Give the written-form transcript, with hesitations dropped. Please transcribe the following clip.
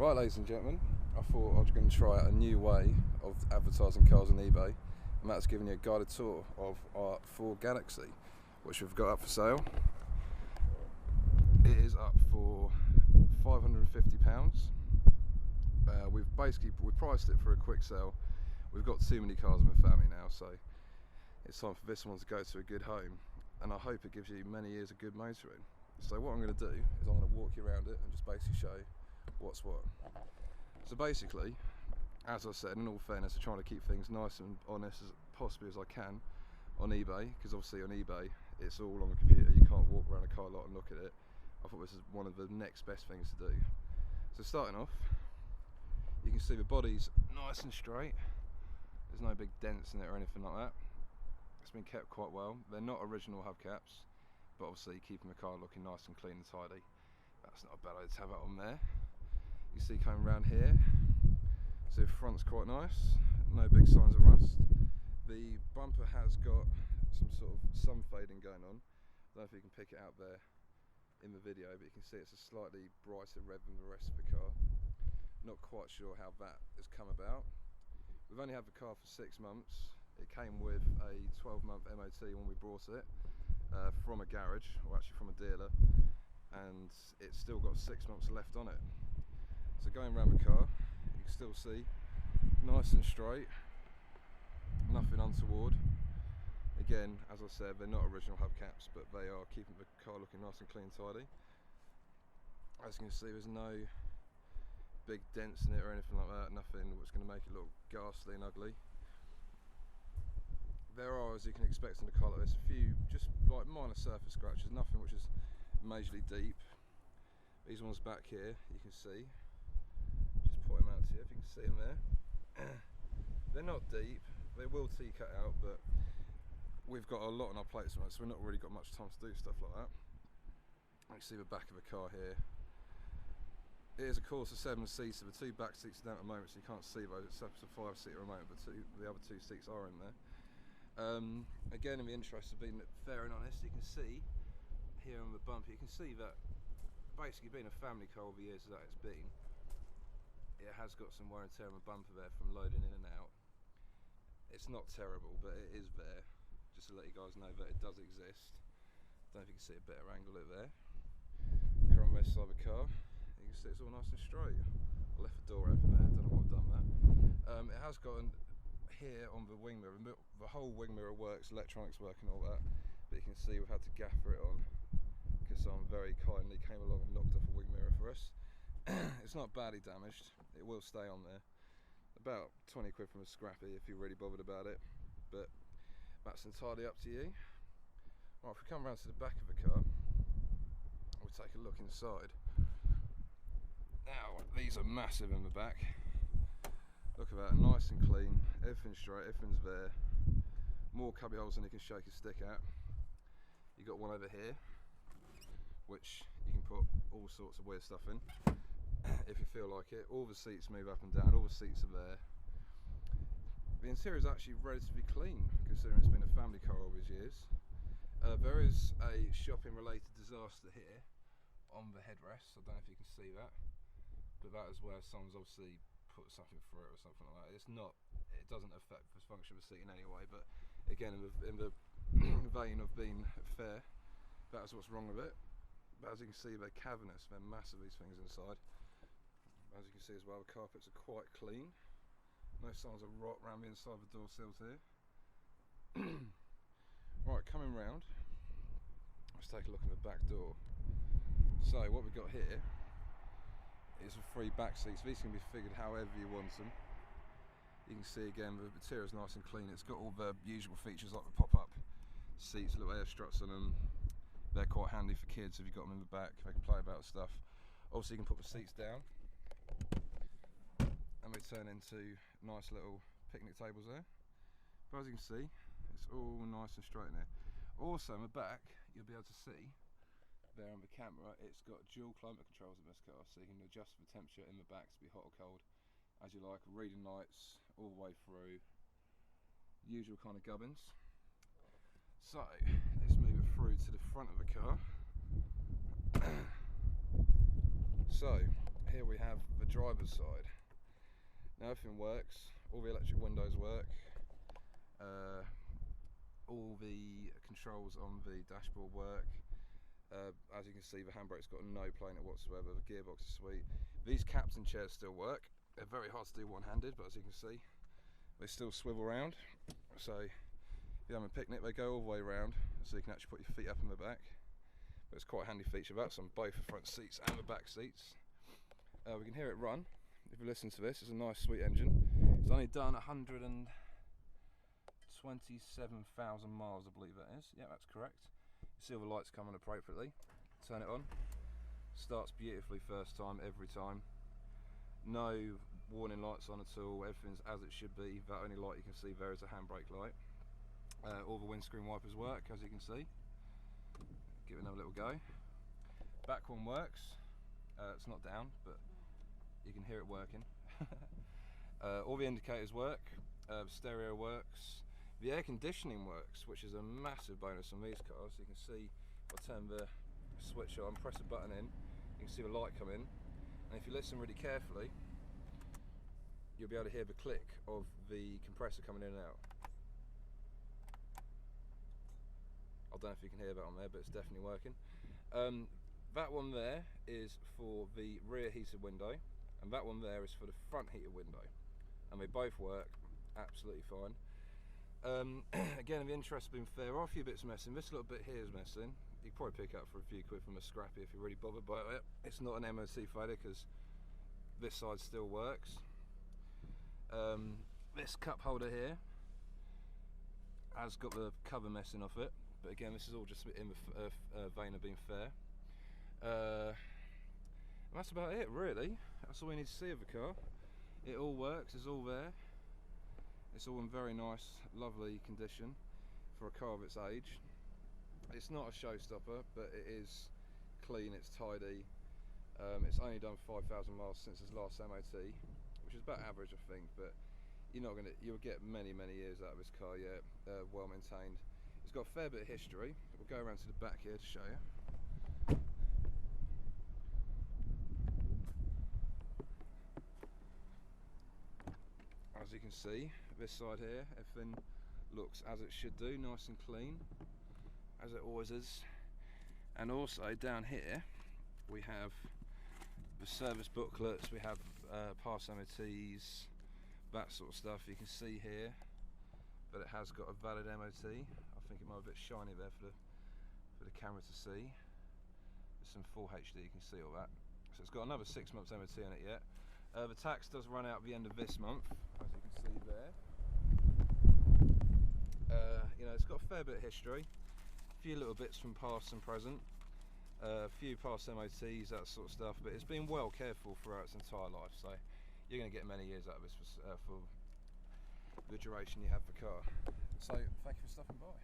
Right, ladies and gentlemen, I thought I was going to try out a new way of advertising cars on eBay, and that's giving you a guided tour of our Ford Galaxy, which we've got up for sale. It is up for £550. We've priced it for a quick sale. We've got too many cars in the family now, so it's time for this one to go to a good home, and I hope it gives you many years of good motoring. So what I'm going to do is I'm going to walk you around it and just basically show what's what. So basically, as I said, in all fairness, I'm trying to keep things nice and honest as possibly as I can on eBay, because obviously on eBay it's all on the computer, you can't walk around a car lot and look at it. I thought this is one of the next best things to do. So starting off, you can see the body's nice and straight, there's no big dents in it or anything like that. It's been kept quite well. They're not original hubcaps, but obviously keeping the car looking nice and clean and tidy, that's not a bad idea to have that on there. You see coming around here, so the front's quite nice, no big signs of rust. The bumper has got some sort of sun fading going on. I don't know if you can pick it out there in the video, but you can see it's a slightly brighter red than the rest of the car. Not quite sure how that has come about. We've only had the car for 6 months. It came with a 12-month MOT when we brought it from a garage, or actually from a dealer, and it's still got 6 months left on it. So going around the car, you can still see nice and straight, nothing untoward. Again, as I said, they're not original hubcaps, but they are keeping the car looking nice and clean and tidy. As you can see, there's no big dents in it or anything like that, nothing that's going to make it look ghastly and ugly. There are, as you can expect in a car like this, a few just like minor surface scratches, nothing which is majorly deep. These ones back here, you can see, just point them out to you if you can see them there. They're not deep, they will T-cut out, but we've got a lot on our plates tonight, so we've not really got much time to do stuff like that. You can see the back of the car here. It is of course a 7-seater, the 2 back seats are down at the moment, so you can't see those. It's a 5-seater at the moment, but the other 2 seats are in there. Again, in the interest of being fair and honest, you can see here on the bumper, you can see that basically being a family car over the years that it's been, it has got some wear and tear on the bumper there from loading in and out. It's not terrible, but it is there, just to let you guys know that it does exist. Don't know if you can see a better angle of it there. Come on this side of the car, you can see it's all nice and straight. I left the door open there, don't know why I've done that. It has got here on the wing mirror, the whole wing mirror works, electronics work and all that, but you can see we've had to gaffer it on because someone very kindly came along and knocked off a wing mirror for us. It's not badly damaged, it will stay on there. About 20 quid from a scrappy if you're really bothered about it, but that's entirely up to you. Right, if we come around to the back of the car, we'll take a look inside. Now, these are massive in the back. Look at that, nice and clean, everything's straight, everything's there. More cubby holes than you can shake a stick at. You've got one over here, which you can put all sorts of weird stuff in, if you feel like it. All the seats move up and down, all the seats are there. The interior is actually relatively clean, considering it's been a family car all these years. There is a shopping related disaster here on the headrest, I don't know if you can see that, but that is where someone's obviously put something through it or something like that. It doesn't affect the function of the seat in any way, but again, in the vein of being fair, that's what's wrong with it. But as you can see, they're cavernous, they're massive, these things inside. As you can see as well, the carpets are quite clean. No signs of rot around the inside of the door sills here. Right, coming round, let's take a look at the back door. So what we've got here is the 3 back seats. These can be figured however you want them. You can see again the material is nice and clean. It's got all the usual features like the pop-up seats, little air struts on them. They're quite handy for kids if you've got them in the back. They can play about with stuff. Obviously you can put the seats down and they turn into nice little picnic tables there. But as you can see, it's all nice and straight in there. Also in the back, you'll be able to see there on the camera, it's got dual climate controls in this car, so you can adjust the temperature in the back to be hot or cold as you like, reading lights all the way through, usual kind of gubbins. So let's move it through to the front of the car. So here we have the driver's side. Now everything works, all the electric windows work, all the controls on the dashboard work. As you can see, the handbrake's got no planer whatsoever, the gearbox is sweet. These captain chairs still work. They're very hard to do one-handed, but as you can see, they still swivel around. So if you're having a picnic, they go all the way around, so you can actually put your feet up in the back. But it's quite a handy feature. That's on both the front seats and the back seats. We can hear it run. If you listen to this, it's a nice sweet engine. It's only done 127,000 miles, I believe that is. Yeah, that's correct. You see all the lights come on appropriately. Turn it on. Starts beautifully first time, every time. No warning lights on at all. Everything's as it should be. That only light you can see there is a handbrake light. All the windscreen wipers work, as you can see. Give it another little go. Back one works. It's not down, but you can hear it working. All the indicators work. The stereo works. The air conditioning works, which is a massive bonus on these cars. You can see, if I turn the switch on, press a button in, you can see the light come in. And if you listen really carefully, you'll be able to hear the click of the compressor coming in and out. I don't know if you can hear that on there, but it's definitely working. That one there is for the rear heated window, and that one there is for the front heated window, and they both work absolutely fine. Again, if the interest has been fair, there are a few bits missing. This little bit here is missing. You can probably pick up for a few quid from a scrappy if you're really bothered by it. It's not an MOT failure because this side still works. This cup holder here has got the cover missing off it, but again, this is all just in the vein of being fair. And that's about it, really. That's all we need to see of the car. It all works, it's all there. It's all in very nice, lovely condition for a car of its age. It's not a showstopper, but it is clean, it's tidy. It's only done 5,000 miles since its last MOT, which is about average, I think, but you'll get many years out of this car yet. Well maintained. It's got a fair bit of history. We'll go around to the back here to show you. As you can see, this side here, everything looks as it should do, nice and clean, as it always is. And also down here, we have the service booklets, we have past MOTs, that sort of stuff. You can see here that it has got a valid MOT. I think it might be a bit shiny there for the camera to see. There's some full HD, you can see all that. So it's got another 6 months MOT on it yet. The tax does run out at the end of this month, as you can see there. It's got a fair bit of history, a few little bits from past and present, a few past MOTs, that sort of stuff, but it's been well cared for throughout its entire life, so you're going to get many years out of this for the duration you have the car. So thank you for stopping by.